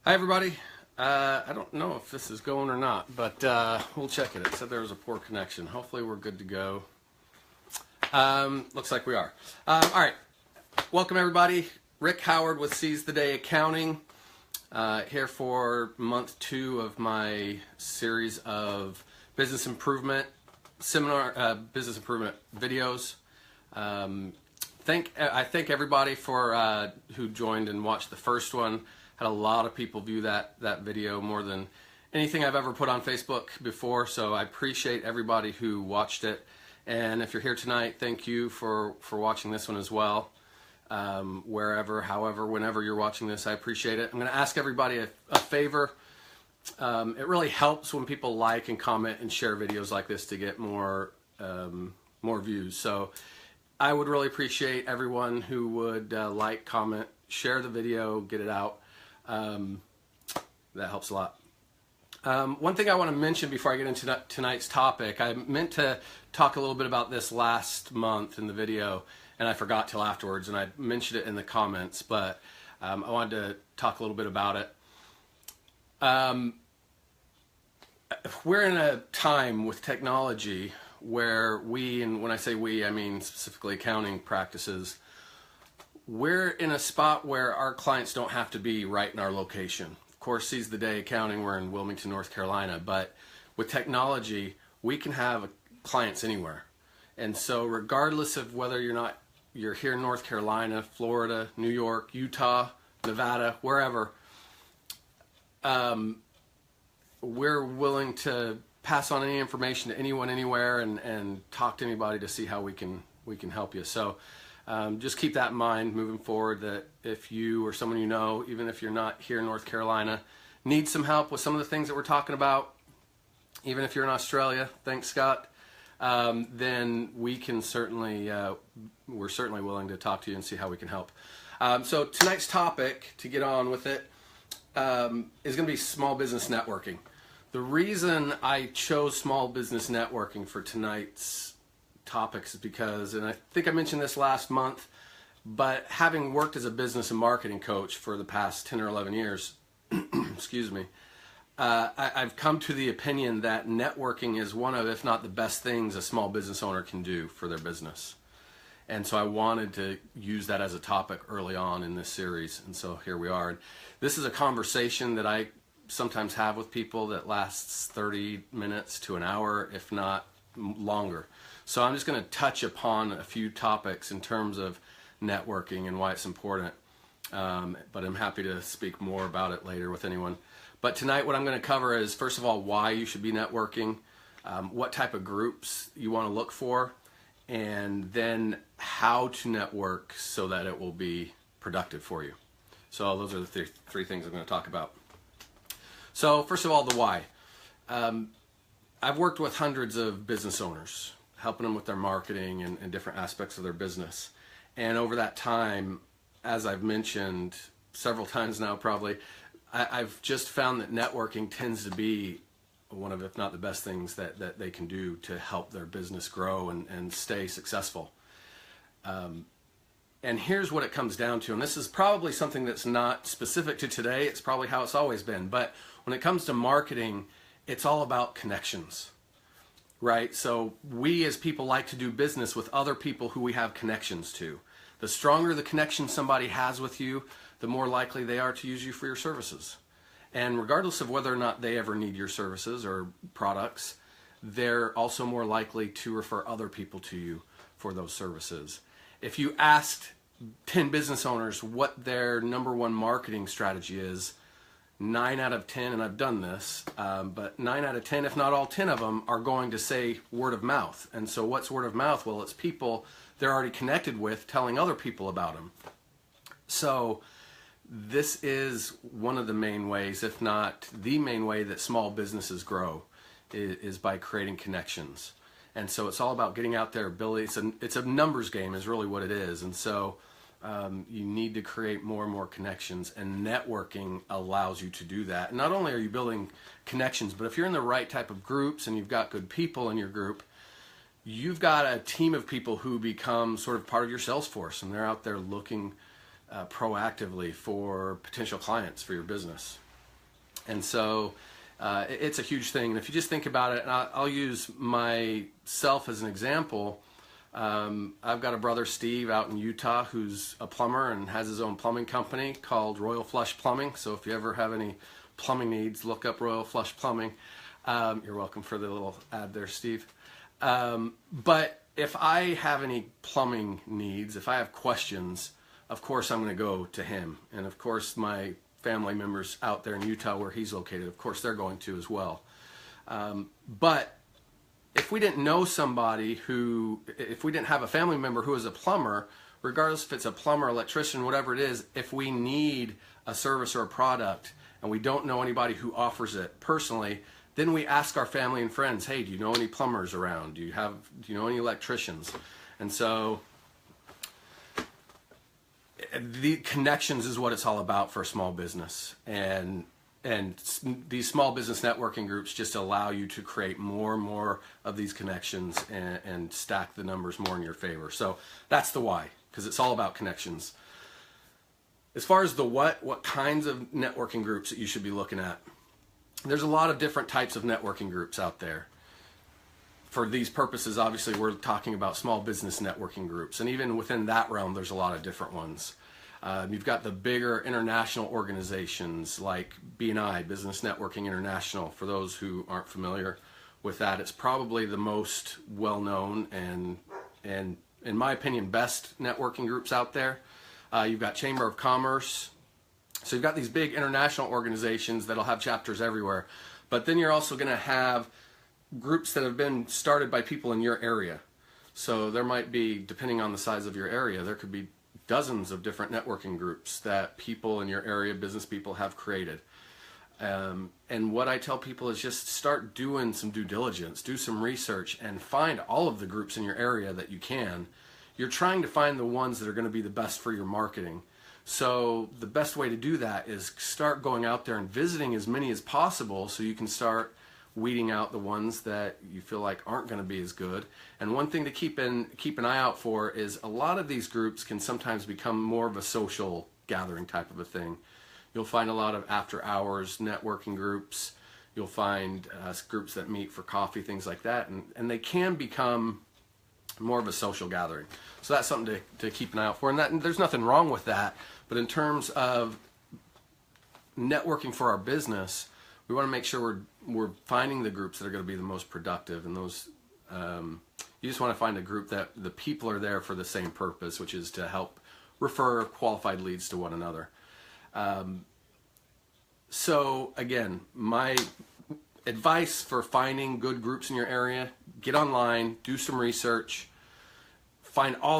Hi everybody. I don't know if this is going or not, but we'll check it. It said there was a poor connection. Hopefully we're good to go. Looks like we are. All right. Welcome everybody. Rick Howard with Seize the Day Accounting. Here for month 2 of my series of business improvement business improvement videos. I thank everybody for who joined and watched the first one. Had a lot of people view that video more than anything I've ever put on Facebook before, so I appreciate everybody who watched it. And if you're here tonight, thank you for watching this one as well. Wherever, however, whenever you're watching this, I appreciate it. I'm going to ask everybody a favor. It really helps when people like and comment and share videos like this to get more views. So I would really appreciate everyone who would like, comment, share the video, get it out. That helps a lot. One thing I want to mention before I get into tonight's topic, I meant to talk a little bit about this last month in the video, and I forgot till afterwards, and I mentioned it in the comments, but I wanted to talk a little bit about it. We're in a time with technology where we, and when I say we, I mean specifically accounting practices, we're in a spot where our clients don't have to be right in our location. Of course, Seize the Day Accounting, we're in Wilmington, North Carolina, but with technology, we can have clients anywhere. And so regardless of whether you're here in North Carolina, Florida, New York, Utah, Nevada, wherever, we're willing to pass on any information to anyone, anywhere, and talk to anybody to see how we can help you. So just keep that in mind moving forward, that if you or someone you know, even if you're not here in North Carolina, need some help with some of the things that we're talking about, even if you're in Australia, thanks Scott, then we can certainly, we're certainly willing to talk to you and see how we can help. So tonight's topic, to get on with it, is going to be small business networking. The reason I chose small business networking for tonight's topics is because, and I think I mentioned this last month, but having worked as a business and marketing coach for the past 10 or 11 years, excuse me, I've come to the opinion that networking is one of, if not the best things a small business owner can do for their business. And so I wanted to use that as a topic early on in this series, and so here we are. This is a conversation that I sometimes have with people that lasts 30 minutes to an hour, if not longer. So I'm just going to touch upon a few topics in terms of networking and why it's important, but I'm happy to speak more about it later with anyone. But tonight what I'm going to cover is, first of all, why you should be networking, what type of groups you want to look for, and then how to network so that it will be productive for you. So those are the three things I'm going to talk about. So first of all, the why. I've worked with hundreds of business owners, helping them with their marketing and different aspects of their business. And over that time, as I've mentioned several times now probably, I've just found that networking tends to be one of, if not the best things that they can do to help their business grow and stay successful. And here's what it comes down to, and this is probably something that's not specific to today, it's probably how it's always been, but when it comes to marketing, it's all about connections, right? So we as people like to do business with other people who we have connections to. The stronger the connection somebody has with you, the more likely they are to use you for your services. And regardless of whether or not they ever need your services or products, they're also more likely to refer other people to you for those services. If you asked 10 business owners what their #1 marketing strategy is, 9 out of 10, and I've done this, but 9 out of 10, if not all 10 of them, are going to say word of mouth. And so what's word of mouth? Well, it's people they're already connected with telling other people about them. So this is one of the main ways, if not the main way, that small businesses grow, is by creating connections. And so it's all about getting out there, building. It's a numbers game is really what it is. And so you need to create more and more connections, and networking allows you to do that. And not only are you building connections, but if you're in the right type of groups and you've got good people in your group, you've got a team of people who become sort of part of your sales force, and they're out there looking proactively for potential clients for your business. And so it's a huge thing. And if you just think about it, and I'll use myself as an example. I've got a brother, Steve, out in Utah, who's a plumber and has his own plumbing company called Royal Flush Plumbing. So if you ever have any plumbing needs, look up Royal Flush Plumbing. You're welcome for the little ad there, Steve. But if I have any plumbing needs, if I have questions, of course I'm going to go to him. And of course my family members out there in Utah where he's located, of course they're going to as well. But if we didn't know somebody if we didn't have a family member who is a plumber, regardless if it's a plumber, electrician, whatever it is, if we need a service or a product and we don't know anybody who offers it personally, then we ask our family and friends, hey, do you know any plumbers around? Do you know any electricians? And so the connections is what it's all about for a small business. And these small business networking groups just allow you to create more and more of these connections and stack the numbers more in your favor. So that's the why, because it's all about connections. As far as the what kinds of networking groups that you should be looking at, there's a lot of different types of networking groups out there. For these purposes, obviously, we're talking about small business networking groups. And even within that realm, there's a lot of different ones. You've got the bigger international organizations like BNI, Business Networking International. For those who aren't familiar with that, it's probably the most well-known and in my opinion, best networking groups out there. You've got Chamber of Commerce. So you've got these big international organizations that'll have chapters everywhere. But then you're also going to have groups that have been started by people in your area. So there might be, depending on the size of your area, there could be dozens of different networking groups that people in your area, business people, have created. And what I tell people is just start doing some due diligence, do some research, and find all of the groups in your area that you can. You're trying to find the ones that are going to be the best for your marketing. So the best way to do that is start going out there and visiting as many as possible so you can start weeding out the ones that you feel like aren't going to be as good. And one thing to keep an eye out for is a lot of these groups can sometimes become more of a social gathering type of a thing. You'll find a lot of after hours networking groups. You'll find groups that meet for coffee, things like that, and they can become more of a social gathering. So that's something to keep an eye out for. And there's nothing wrong with that. But in terms of networking for our business, we want to make sure we're finding the groups that are going to be the most productive. And those, you just want to find a group that the people are there for the same purpose, which is to help refer qualified leads to one another. So again, my advice for finding good groups in your area: get online, do some research,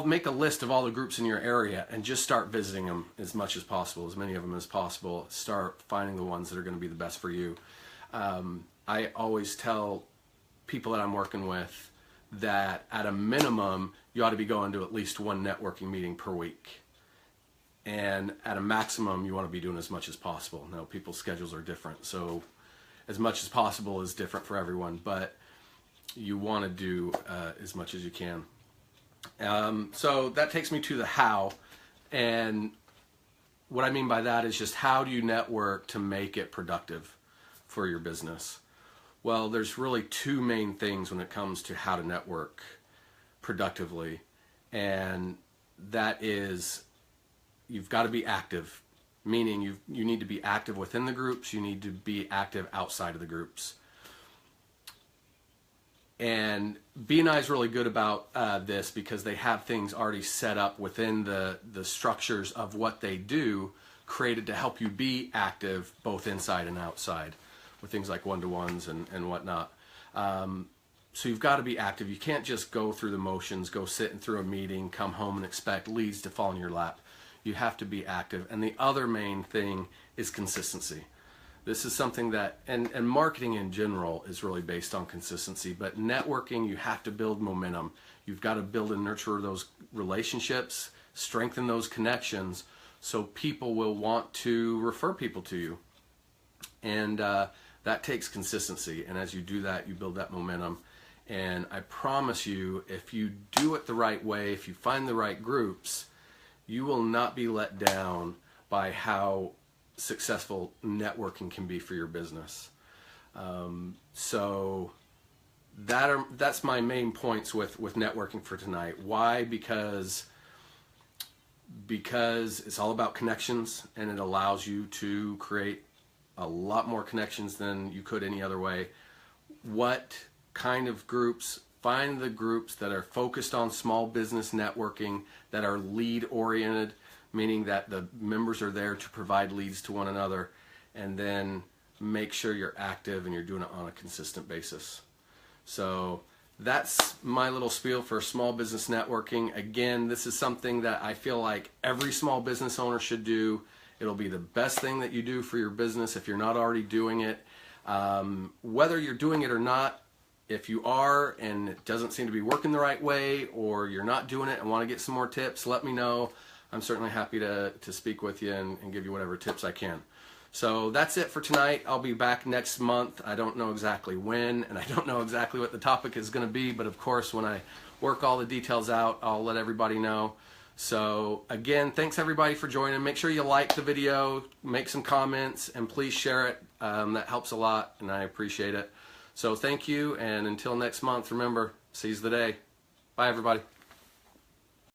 make a list of all the groups in your area, and just start visiting them as much as possible, as many of them as possible. Start finding the ones that are going to be the best for you. I always tell people that I'm working with that at a minimum, you ought to be going to at least one networking meeting per week. And at a maximum, you want to be doing as much as possible. Now, people's schedules are different, so as much as possible is different for everyone, but you want to do as much as you can. So that takes me to the how, and what I mean by that is just how do you network to make it productive for your business? Well, there's really two main things when it comes to how to network productively, and that is you've got to be active, meaning you need to be active within the groups, you need to be active outside of the groups. And BNI is really good about this because they have things already set up within the structures of what they do, created to help you be active both inside and outside with things like one-to-ones and whatnot. So you've got to be active. You can't just go through the motions, go sit and through a meeting, come home and expect leads to fall in your lap. You have to be active. And the other main thing is consistency. This is something that, and marketing in general is really based on consistency, but networking, you have to build momentum. You've got to build and nurture those relationships, strengthen those connections, so people will want to refer people to you. And that takes consistency. And as you do that, you build that momentum. And I promise you, if you do it the right way, if you find the right groups, you will not be let down by how successful networking can be for your business. So that's my main points with networking for tonight. Why? Because it's all about connections, and it allows you to create a lot more connections than you could any other way. What kind of groups? Find the groups that are focused on small business networking, that are lead oriented, meaning that the members are there to provide leads to one another, and then make sure you're active and you're doing it on a consistent basis. So that's my little spiel for small business networking. Again, this is something that I feel like every small business owner should do. It'll be the best thing that you do for your business if you're not already doing it. Whether you're doing it or not, if you are and it doesn't seem to be working the right way, or you're not doing it and want to get some more tips, let me know. I'm certainly happy to speak with you and give you whatever tips I can. So that's it for tonight. I'll be back next month. I don't know exactly when, and I don't know exactly what the topic is going to be, but of course when I work all the details out, I'll let everybody know. So again, thanks everybody for joining. Make sure you like the video, make some comments, and please share it. That helps a lot, and I appreciate it. So thank you, and until next month, remember, seize the day. Bye everybody.